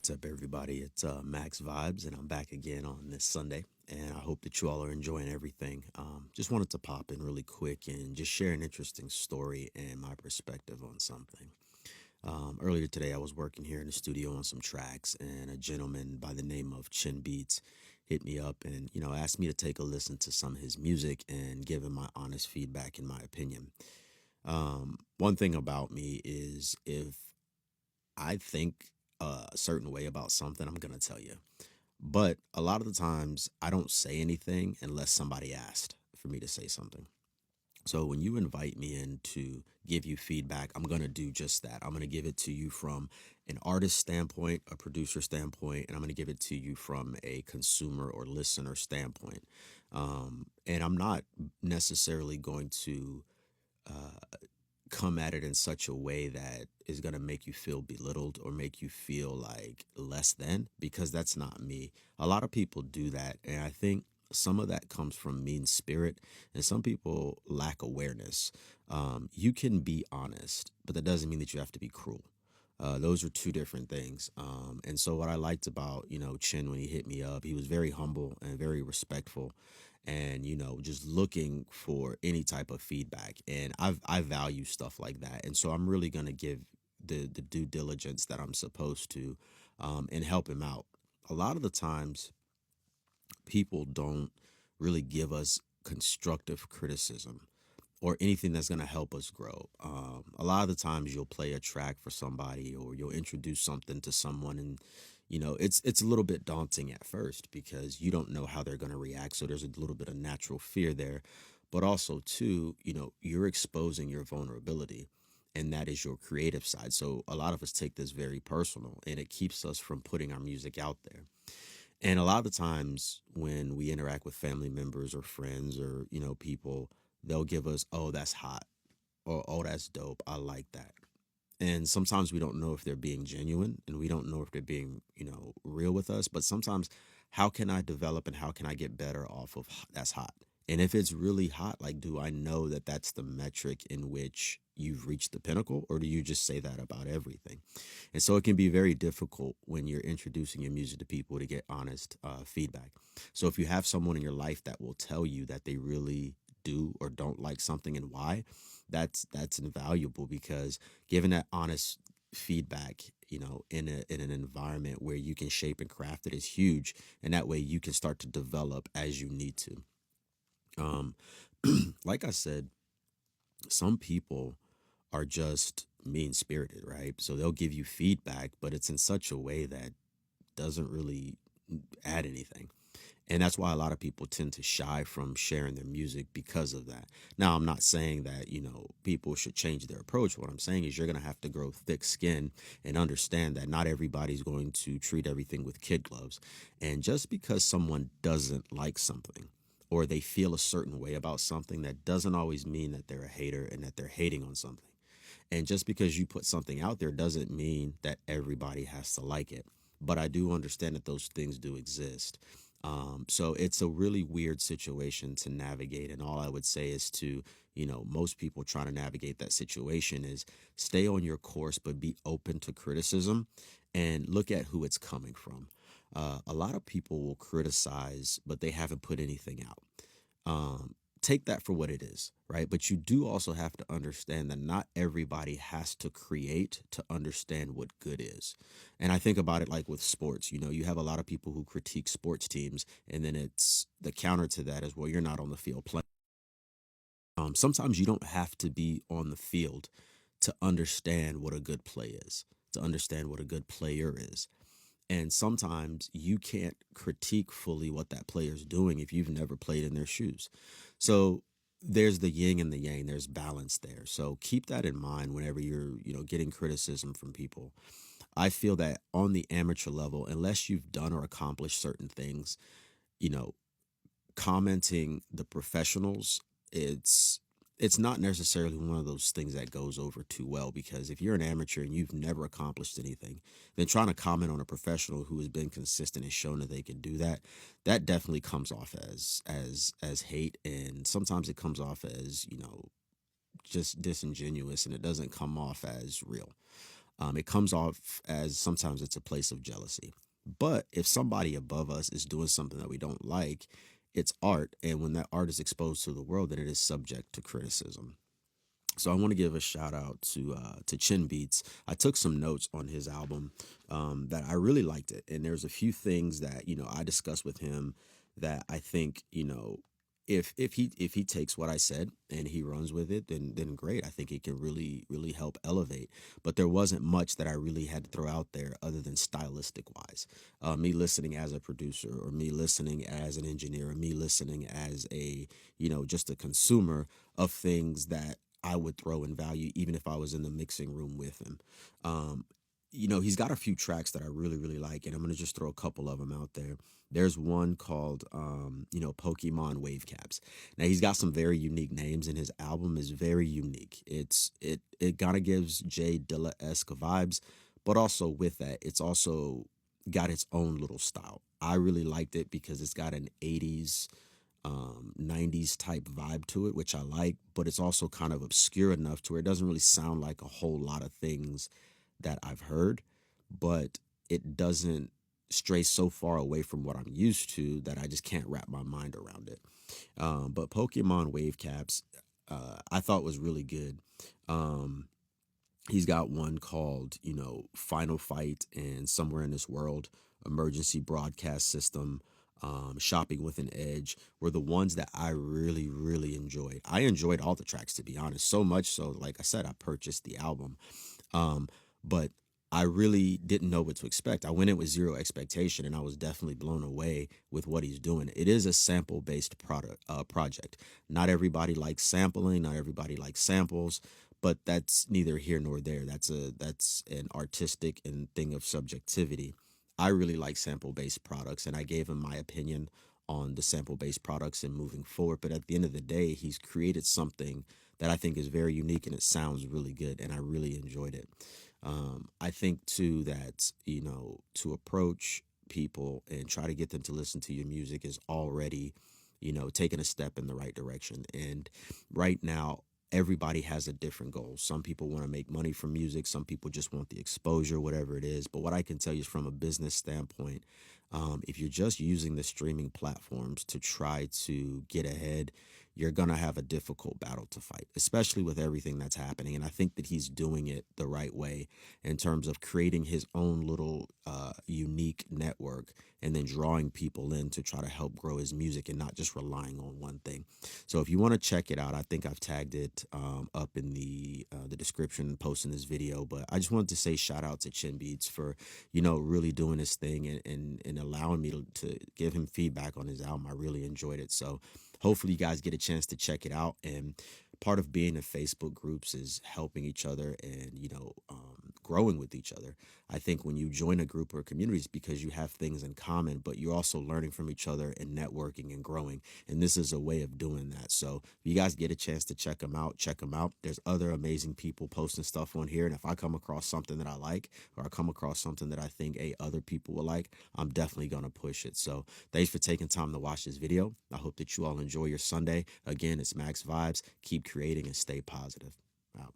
What's up, everybody? It's Max Vibes, and I'm back again on this Sunday. And I hope that you all are enjoying everything. Just wanted to pop in really quick and just share an interesting story and my perspective on something. Earlier today, I was working here in the studio on some tracks, and a gentleman by the name of Chin Beats hit me up and asked me to take a listen to some of his music and give him my honest feedback and my opinion. One thing about me is if I think a certain way about something, I'm going to tell you. But a lot of the times, I don't say anything unless somebody asked for me to say something. So when you invite me in to give you feedback, I'm going to do just that. I'm going to give it to you from an artist standpoint, a producer standpoint, and I'm going to give it to you from a consumer or listener standpoint. And I'm not necessarily going to come at it in such a way that is going to make you feel belittled or make you feel like less than, because that's not me. A lot of people do that, and I think some of that comes from mean spirit, and some people lack awareness. You can be honest, but that doesn't mean that you have to be cruel. Those are two different things. And so what I liked about, Chin, when he hit me up, he was very humble and very respectful and, just looking for any type of feedback. And I value stuff like that. And so I'm really going to give the due diligence that I'm supposed to, and help him out. A lot of the times people don't really give us constructive criticism or anything that's going to help us grow. A lot of the times you'll play a track for somebody or you'll introduce something to someone, and it's a little bit daunting at first because you don't know how they're going to react. So there's a little bit of natural fear there, but also too, you're exposing your vulnerability. And that is your creative side. So a lot of us take this very personal, and it keeps us from putting our music out there. And a lot of the times when we interact with family members or friends or, people, they'll give us, oh, that's hot, or oh, that's dope. I like that. And sometimes we don't know if they're being genuine and we don't know if they're being, real with us. But sometimes, how can I develop and how can I get better off of that's hot? And if it's really hot, like, do I know that that's the metric in which you've reached the pinnacle, or do you just say that about everything? And so it can be very difficult when you're introducing your music to people to get honest feedback. So if you have someone in your life that will tell you that they really do or don't like something and why, that's invaluable, because giving that honest feedback, in an environment where you can shape and craft it is huge, and that way you can start to develop as you need to. Um, like I said, some people are just mean spirited, right? So they'll give you feedback, but it's in such a way that doesn't really add anything. And that's why a lot of people tend to shy from sharing their music because of that. Now, I'm not saying that, people should change their approach. What I'm saying is you're going to have to grow thick skin and understand that not everybody's going to treat everything with kid gloves. And just because someone doesn't like something or they feel a certain way about something, that doesn't always mean that they're a hater and that they're hating on something. And just because you put something out there doesn't mean that everybody has to like it. But I do understand that those things do exist. So it's a really weird situation to navigate. And all I would say is to, most people trying to navigate that situation is stay on your course, but be open to criticism and look at who it's coming from. A lot of people will criticize, but they haven't put anything out. Take that for what it is, right? But you do also have to understand that not everybody has to create to understand what good is. And I think about it like with sports. You have a lot of people who critique sports teams, and then it's the counter to that is, well, you're not on the field playing. Sometimes you don't have to be on the field to understand what a good play is, to understand what a good player is. And sometimes you can't critique fully what that player's doing if you've never played in their shoes. So there's the yin and the yang, there's balance there. So keep that in mind whenever you're, getting criticism from people. I feel that on the amateur level, unless you've done or accomplished certain things, you know, commenting the professionals, it's it's not necessarily one of those things that goes over too well, because if you're an amateur and you've never accomplished anything, then trying to comment on a professional who has been consistent and shown that they can do that, that definitely comes off as hate, and sometimes it comes off as, just disingenuous, and it doesn't come off as real. It comes off as sometimes it's a place of jealousy. But if somebody above us is doing something that we don't like, it's art. And when that art is exposed to the world, then it is subject to criticism. So I want to give a shout out to Chin Beats. I took some notes on his album that I really liked it, and there's a few things that I discussed with him that I think if he takes what I said and he runs with it, then great. I think it can really help elevate. But there wasn't much that I really had to throw out there other than stylistic wise. Me listening as a producer, or me listening as an engineer, or me listening as a just a consumer of things that I would throw in value even if I was in the mixing room with him. Um, he's got a few tracks that I really like, and I'm gonna just throw a couple of them out there. There's one called, Pokemon Wave Caps. Now he's got some very unique names, and his album is very unique. It kind of gives Jay Dilla esque vibes, but also with that, it's also got its own little style. I really liked it because it's got an '80s 90s type vibe to it, which I like, but it's also kind of obscure enough to where it doesn't really sound like a whole lot of things that I've heard, but it doesn't stray so far away from what I'm used to that I just can't wrap my mind around it. But Pokemon Wave Caps, I thought was really good. Um, he's got one called, Final Fight and Somewhere in This World, Emergency Broadcast System, Shopping with an Edge were the ones that I really enjoyed. I enjoyed all the tracks, to be honest, so much so, like I said, I purchased the album. Um, but I really didn't know what to expect. I went in with zero expectation, and I was definitely blown away with what he's doing. It is a sample based project. Not everybody likes sampling. Not everybody likes samples, but that's neither here nor there. That's an artistic and thing of subjectivity. I really like sample based products, and I gave him my opinion on the sample based products and moving forward. But at the end of the day, he's created something that I think is very unique, and it sounds really good, and I really enjoyed it. I think too that to approach people and try to get them to listen to your music is already taking a step in the right direction. And right now, everybody has a different goal. Some people want to make money from music, some people just want the exposure, whatever it is. But what I can tell you is, from a business standpoint, if you're just using the streaming platforms to try to get ahead, you're going to have a difficult battle to fight, especially with everything that's happening. And I think that he's doing it the right way in terms of creating his own little unique network, and then drawing people in to try to help grow his music and not just relying on one thing. So if you want to check it out, I think I've tagged it up in the description posting this video. But I just wanted to say shout out to Chin Beats for really doing this thing, and allowing me to give him feedback on his album. I really enjoyed it. So hopefully you guys get a chance to check it out. And part of being in Facebook groups is helping each other and growing with each other. I think when you join a group or communities, because you have things in common, but you're also learning from each other and networking and growing. And this is a way of doing that. So if you guys get a chance to check them out, check them out. There's other amazing people posting stuff on here. And if I come across something that I like, or I come across something that I think other people will like, I'm definitely going to push it. So thanks for taking time to watch this video. I hope that you all enjoy your Sunday. Again, it's Maxx Vibes. Keep creating and stay positive. Out.